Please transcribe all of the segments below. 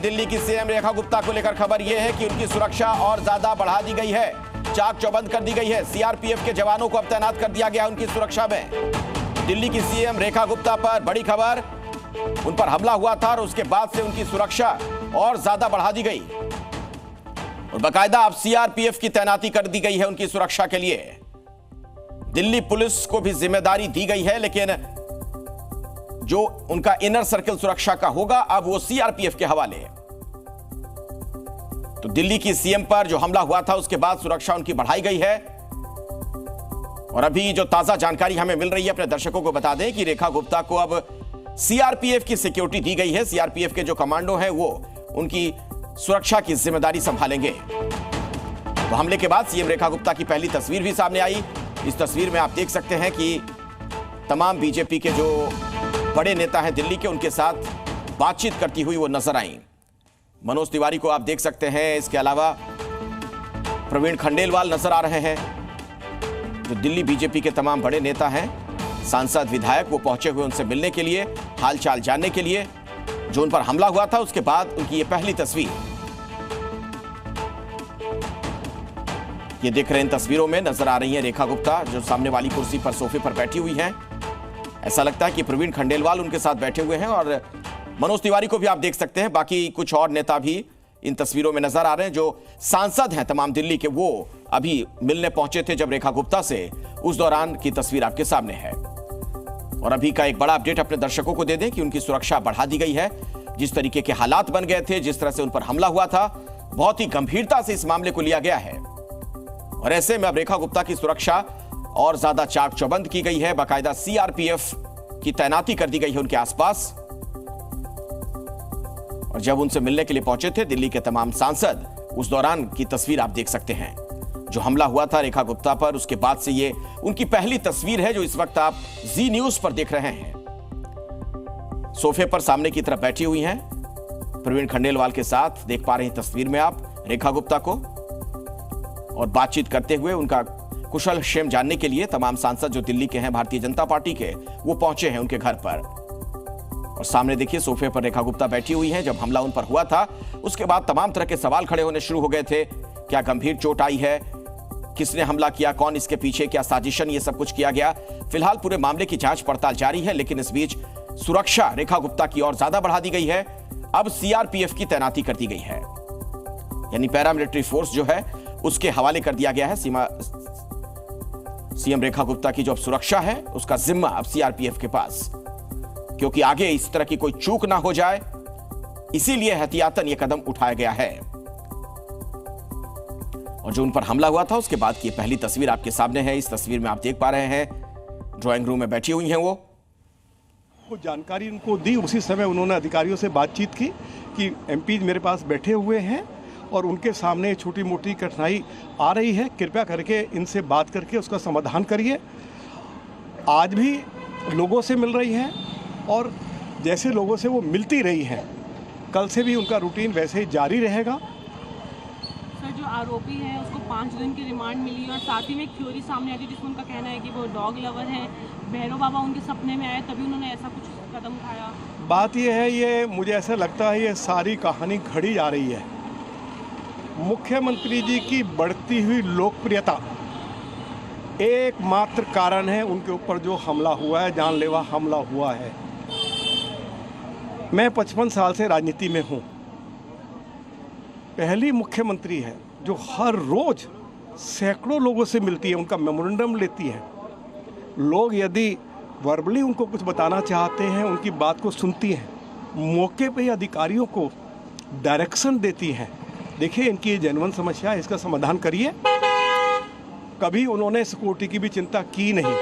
दिल्ली की सीएम रेखा गुप्ता को लेकर खबर यह है कि उनकी सुरक्षा और ज्यादा बढ़ा दी गई है, चाक चौबंद कर दी गई है। सीआरपीएफ के जवानों को अब तैनात कर दिया गया है उनकी सुरक्षा में। दिल्ली की सीएम रेखा गुप्ता पर बड़ी खबर, उन पर हमला हुआ था और उसके बाद से उनकी सुरक्षा और ज्यादा बढ़ा दी गई और बाकायदा अब सीआरपीएफ की तैनाती कर दी गई है उनकी सुरक्षा के लिए। दिल्ली पुलिस को भी जिम्मेदारी दी गई है, लेकिन जो उनका इनर सर्कल सुरक्षा का होगा अब वो सीआरपीएफ के हवाले है। तो दिल्ली की सीएम पर जो हमला हुआ था उसके बाद सुरक्षा उनकी बढ़ाई गई है। और अभी जो ताजा जानकारी हमें मिल रही है, अपने दर्शकों को बता दें कि रेखा गुप्ता को अब सीआरपीएफ की सिक्योरिटी दी गई है। सीआरपीएफ के जो कमांडो हैं वो उनकी सुरक्षा की जिम्मेदारी संभालेंगे। तो हमले के बाद सीएम रेखा गुप्ता की पहली तस्वीर भी सामने आई। इस तस्वीर में आप देख सकते हैं कि तमाम बीजेपी के जो बड़े नेता हैं दिल्ली के, उनके साथ बातचीत करती हुई वो नजर आई। मनोज तिवारी को आप देख सकते हैं, इसके अलावा प्रवीण खंडेलवाल नजर आ रहे हैं। जो दिल्ली बीजेपी के तमाम बड़े नेता हैं, सांसद, विधायक, वो पहुंचे हुए उनसे मिलने के लिए, हालचाल जानने के लिए। जो उन पर हमला हुआ था उसके बाद उनकी ये पहली तस्वीर, ये देख रहे हैं, इन तस्वीरों में नजर आ रही है रेखा गुप्ता जो सामने वाली कुर्सी पर, सोफे पर बैठी हुई हैं। ऐसा लगता है कि प्रवीण खंडेलवाल उनके साथ बैठे हुए हैं और मनोज तिवारी को भी आप देख सकते हैं। बाकी कुछ और नेता भी इन तस्वीरों में नजर आ रहे हैं। जो सांसद हैं तमाम दिल्ली के, वो अभी मिलने पहुंचे थे जब रेखा गुप्ता से, उस दौरान की तस्वीर आपके सामने है। और अभी का एक बड़ा अपडेट अपने दर्शकों को दे दें कि उनकी सुरक्षा बढ़ा दी गई है। जिस तरीके के हालात बन गए थे, जिस तरह से उन पर हमला हुआ था, बहुत ही गंभीरता से इस मामले को लिया गया है और ऐसे में अब रेखा गुप्ता की सुरक्षा और ज्यादा चाक चौबंद की गई है। बाकायदा सीआरपीएफ की तैनाती कर दी गई है उनके आसपास। और जब उनसे मिलने के लिए पहुंचे थे दिल्ली के तमाम सांसद, उस दौरान की तस्वीर आप देख सकते हैं। जो हमला हुआ था रेखा गुप्ता पर, उसके बाद से ये उनकी पहली तस्वीर है जो इस वक्त आप जी न्यूज पर देख रहे हैं। सोफे पर सामने की तरफ बैठी हुई हैं प्रवीण खंडेलवाल के साथ, देख पा रहे हैं तस्वीर में आप रेखा गुप्ता को। और बातचीत करते हुए उनका कुशल क्षेम जानने के लिए तमाम सांसद जो दिल्ली के हैं भारतीय जनता पार्टी के, वो पहुंचे हैं उनके घर पर। और सामने देखिए सोफे पर रेखा गुप्ता बैठी हुई हैं। जब हमला उन पर हुआ था उसके बाद तमाम तरह के सवाल खड़े होने शुरू हो गए थे। क्या गंभीर चोट आई है? किसने हमला किया? कौन इसके पीछे? क्या साजिशन? ये सब कुछ किया गया। फिलहाल पूरे मामले की जांच पड़ताल जारी है, लेकिन इस बीच सुरक्षा रेखा गुप्ता की और ज्यादा बढ़ा दी गई है। अब सीआरपीएफ की तैनाती कर दी गई है, यानी पैरामिलिट्री फोर्स जो है उसके हवाले कर दिया गया है। सीएम रेखा गुप्ता की जो अब सुरक्षा है उसका जिम्मा अब सीआरपीएफ के पास, क्योंकि आगे इस तरह की कोई चूक ना हो जाए, इसीलिए एहतियातन यह कदम उठाया गया है। और जो उन पर हमला हुआ था उसके बाद की पहली तस्वीर आपके सामने है। इस तस्वीर में आप देख पा रहे हैं ड्राइंग रूम में बैठी हुई हैं वो जानकारी उनको दी। उसी समय उन्होंने अधिकारियों से बातचीत की कि एमपी मेरे पास बैठे हुए हैं और उनके सामने छोटी मोटी कठिनाई आ रही है, कृपया करके इनसे बात करके उसका समाधान करिए। आज भी लोगों से मिल रही हैं और जैसे लोगों से वो मिलती रही हैं, कल से भी उनका रूटीन वैसे ही जारी रहेगा। सर, जो आरोपी है उसको 5 दिन की रिमांड मिली और साथ ही में एक थ्योरी सामने आई थी जिसमें उनका कहना है कि वो डॉग लवर है, भैरव बाबा उनके सपने में आए तभी उन्होंने ऐसा कुछ कदम उठाया। बात ये है, ये मुझे ऐसा लगता है ये सारी कहानी घड़ी जा रही है। मुख्यमंत्री जी की बढ़ती हुई लोकप्रियता एकमात्र कारण है उनके ऊपर जो हमला हुआ है, जानलेवा हमला हुआ है। मैं 55 साल से राजनीति में हूँ, पहली मुख्यमंत्री है जो हर रोज सैकड़ों लोगों से मिलती है, उनका मेमोरेंडम लेती है। लोग यदि वर्बली उनको कुछ बताना चाहते हैं, उनकी बात को सुनती हैं, मौके पे अधिकारियों को डायरेक्शन देती हैं। देखिए इनकी ये जेन्युइन समस्या है, इसका समाधान करिए। कभी उन्होंने सिक्योरिटी की भी चिंता की नहीं।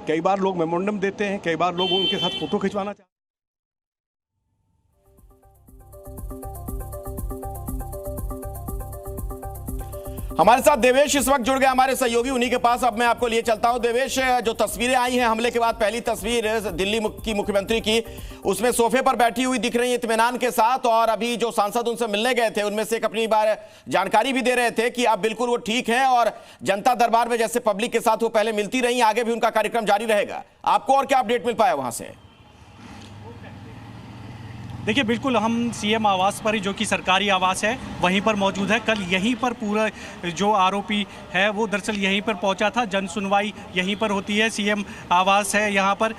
कई बार लोग मेमोरेंडम देते हैं, कई बार लोग उनके साथ फोटो खिंचवाना चाहते हैं। हमारे साथ देवेश इस वक्त जुड़ गए, हमारे सहयोगी, उन्हीं के पास अब मैं आपको लिए चलता हूं। देवेश, जो तस्वीरें आई हैं हमले के बाद, पहली तस्वीर दिल्ली की मुख्यमंत्री की, उसमें सोफे पर बैठी हुई दिख रही है इत्मीनान के साथ, और अभी जो सांसद उनसे मिलने गए थे उनमें से एक अपनी बार जानकारी भी दे रहे थे कि अब बिल्कुल वो ठीक है और जनता दरबार में जैसे पब्लिक के साथ वो पहले मिलती रही, आगे भी उनका कार्यक्रम जारी रहेगा। आपको और क्या अपडेट मिल पाया वहां से? देखिए बिल्कुल हम सीएम आवास पर, जो कि सरकारी आवास है, वहीं पर मौजूद है। कल यहीं पर पूरा जो आरोपी है वो दरअसल यहीं पर पहुंचा था। जन सुनवाई यहीं पर होती है, सीएम आवास है यहाँ पर।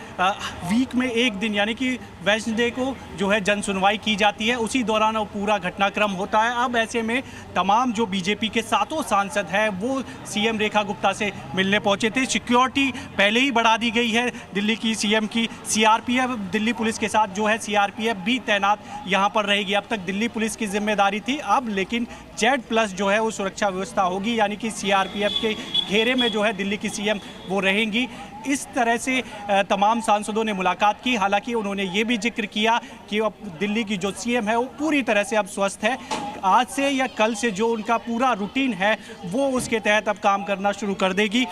वीक में एक दिन यानी कि वेडनेसडे को जो है जन सुनवाई की जाती है, उसी दौरान वो पूरा घटनाक्रम होता है। अब ऐसे में तमाम जो बीजेपी के 7 सांसद हैं वो सीएम रेखा गुप्ता से मिलने पहुंचे थे। सिक्योरिटी पहले ही बढ़ा दी गई है दिल्ली की सीएम की। सीआरपीएफ, दिल्ली पुलिस के साथ जो है सीआरपीएफ भी तैनात यहाँ पर रहेगी। अब तक दिल्ली पुलिस की जिम्मेदारी थी, अब लेकिन Z+ जो है वो सुरक्षा व्यवस्था होगी, यानी कि सीआरपीएफ के घेरे में जो है दिल्ली की सीएम वो रहेंगी। इस तरह से तमाम सांसदों ने मुलाकात की। हालांकि उन्होंने ये भी जिक्र किया कि अब दिल्ली की जो सीएम है वो पूरी तरह से अब स्वस्थ है। आज से या कल से जो उनका पूरा रूटीन है वो उसके तहत अब काम करना शुरू कर देगी।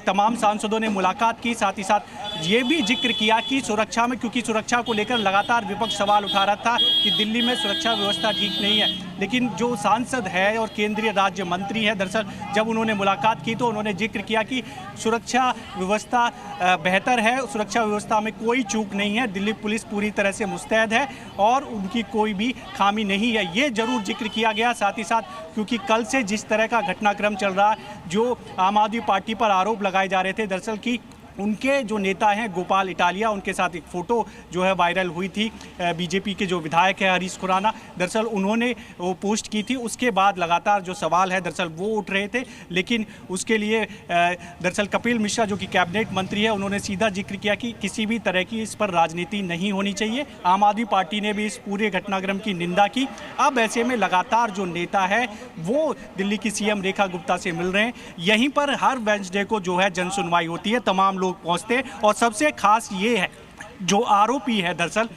तमाम सांसदों ने मुलाकात की, साथ ही साथ ये भी जिक्र किया कि सुरक्षा में, क्योंकि सुरक्षा को लेकर लगातार विपक्ष सवाल उठा रहा था कि दिल्ली में सुरक्षा व्यवस्था ठीक नहीं है, लेकिन जो सांसद है और केंद्रीय राज्य मंत्री है, दरअसल जब उन्होंने मुलाकात की तो उन्होंने जिक्र किया कि सुरक्षा व्यवस्था बेहतर है, सुरक्षा व्यवस्था में कोई चूक नहीं है, दिल्ली पुलिस पूरी तरह से मुस्तैद है और उनकी कोई भी खामी नहीं है, ये जरूर जिक्र किया गया। साथ ही साथ क्योंकि कल से जिस तरह का घटनाक्रम चल रहा है, जो आम आदमी पार्टी पर आरोप लगाए जा रहे थे दरअसल कि उनके जो नेता हैं गोपाल इटालिया, उनके साथ एक फ़ोटो जो है वायरल हुई थी। बीजेपी के जो विधायक है हरीश खुराना, दरअसल उन्होंने वो पोस्ट की थी। उसके बाद लगातार जो सवाल है दरअसल वो उठ रहे थे, लेकिन उसके लिए दरअसल कपिल मिश्रा जो कि कैबिनेट मंत्री है, उन्होंने सीधा जिक्र किया कि किसी भी तरह की इस पर राजनीति नहीं होनी चाहिए। आम आदमी पार्टी ने भी इस पूरे घटनाक्रम की निंदा की। अब ऐसे में लगातार जो नेता है वो दिल्ली की सीएम रेखा गुप्ता से मिल रहे हैं। यहीं पर हर वेडनेसडे को जो है जन सुनवाई होती है, तमाम लोग पहुंचते हैं। और सबसे खास ये है, जो आरोपी है दरअसल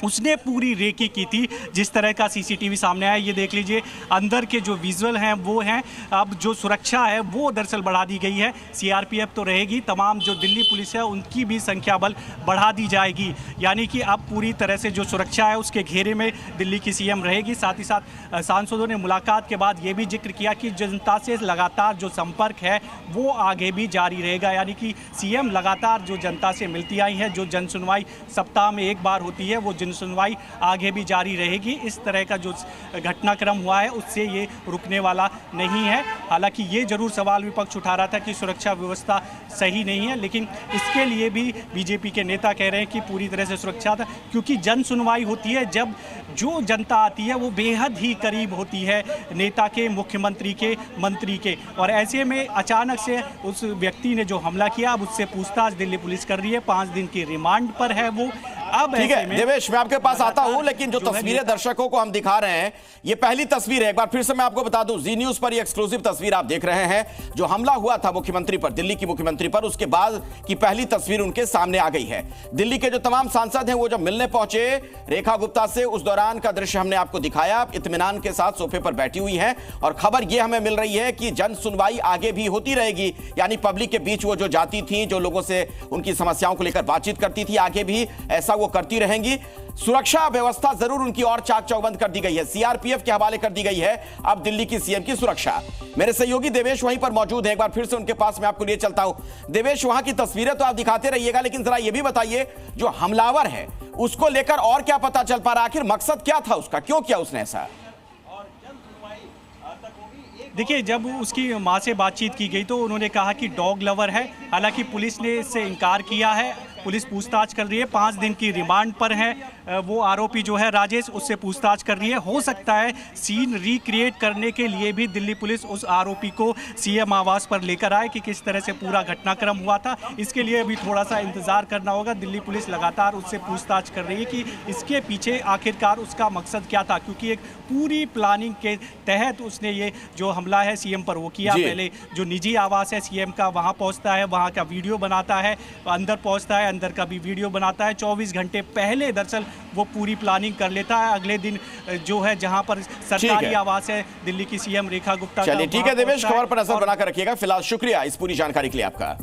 उसने पूरी रेकी की थी। जिस तरह का सीसीटीवी सामने आया, ये देख लीजिए, अंदर के जो विजुअल हैं वो हैं। अब जो सुरक्षा है वो दरअसल बढ़ा दी गई है। सीआरपीएफ तो रहेगी, तमाम जो दिल्ली पुलिस है उनकी भी संख्या बल बढ़ा दी जाएगी, यानी कि अब पूरी तरह से जो सुरक्षा है उसके घेरे में दिल्ली की सीएम रहेगी। साथ ही साथ सांसदों ने मुलाकात के बाद ये भी जिक्र किया कि जनता से लगातार जो संपर्क है वो आगे भी जारी रहेगा, यानी कि सीएम लगातार जो जनता से मिलती आई है। जो जन सुनवाई सप्ताह में एक बार होती है वो सुनवाई आगे भी जारी रहेगी। इस तरह का जो घटनाक्रम हुआ है उससे ये रुकने वाला नहीं है। हालांकि ये जरूर सवाल विपक्ष उठा रहा था कि सुरक्षा व्यवस्था सही नहीं है, लेकिन इसके लिए भी बीजेपी के नेता कह रहे हैं कि पूरी तरह से सुरक्षा था, क्योंकि जन सुनवाई होती है जब जो जनता आती है वो बेहद ही करीब होती है नेता के, मुख्यमंत्री के, मंत्री के। और ऐसे में अचानक से उस व्यक्ति ने जो हमला किया, अब उससे पूछताछ दिल्ली पुलिस कर रही है। 5 दिन की रिमांड पर है वो। अब ठीक है देवेश, मैं आपके पास आता हूं, लेकिन जो तस्वीरें दर्शकों को हम दिखा रहे हैं ये पहली तस्वीर है। एक बार फिर से मैं आपको बता दूं, जी न्यूज पर ये एक्सक्लूसिव तस्वीर आप देख रहे हैं। जो हमला हुआ था मुख्यमंत्री पर, दिल्ली की मुख्यमंत्री पर, उसके बाद की पहली तस्वीर उनके सामने आ गई है। दिल्ली के जो तमाम सांसद हैं वो जब मिलने पहुंचे रेखा गुप्ता से, उस दौरान का दृश्य हमने आपको दिखाया। इत्मीनान के साथ सोफे पर बैठी हुई है और खबर यह हमें मिल रही है कि जन सुनवाई आगे भी होती रहेगी, यानी पब्लिक के बीच वो जो जाती थी, जो लोगों से उनकी समस्याओं को लेकर बातचीत करती थी, आगे भी ऐसा वो करती रहेंगी। सुरक्षा व्यवस्था जरूर उनकी और चाक चौबंद कर दी गई है, सीआरपीएफ के हवाले कर दी गई है अब दिल्ली की सीएम की सुरक्षा। मेरे सहयोगी देवेश वहीं पर मौजूद है, एक बार फिर से उनके पास मैं आपको लिए चलता हूं। देवेश, वहां की तस्वीरें तो आप दिखाते रहिएगा, लेकिन जरा यह भी बताइए जो हमलावर है उसको लेकर और क्या पता चल पा रहा, आखिर मकसद क्या था उसका, क्यों किया उसने ऐसा? देखिए, जब उसकी मां से बातचीत की गई तो उन्होंने कहा कि डॉग लवर है। हालांकि पुलिस ने इससे इनकार किया है। पुलिस पूछताछ कर रही है, 5 दिन की रिमांड पर है वो आरोपी जो है राजेश, उससे पूछताछ कर रही है। हो सकता है सीन रिक्रिएट करने के लिए भी दिल्ली पुलिस उस आरोपी को सीएम आवास पर लेकर आए कि किस तरह से पूरा घटनाक्रम हुआ था। इसके लिए अभी थोड़ा सा इंतजार करना होगा। दिल्ली पुलिस लगातार उससे पूछताछ कर रही है कि इसके पीछे आखिरकार उसका मकसद क्या था, क्योंकि एक पूरी प्लानिंग के तहत उसने ये जो हमला है सीएम पर वो किया। पहले जो निजी आवास है सीएम का, वहाँ पहुँचता है, वहाँ का वीडियो बनाता है, अंदर पहुँचता है, अंदर का भी वीडियो बनाता है। 24 घंटे पहले दरअसल वो पूरी प्लानिंग कर लेता है। अगले दिन जो है जहां पर सरकारी आवास है दिल्ली की सीएम रेखा गुप्ता। चलिए ठीक है देवेश, खबर पर नजर बनाकर रखिएगा। फिलहाल शुक्रिया इस पूरी जानकारी के लिए आपका।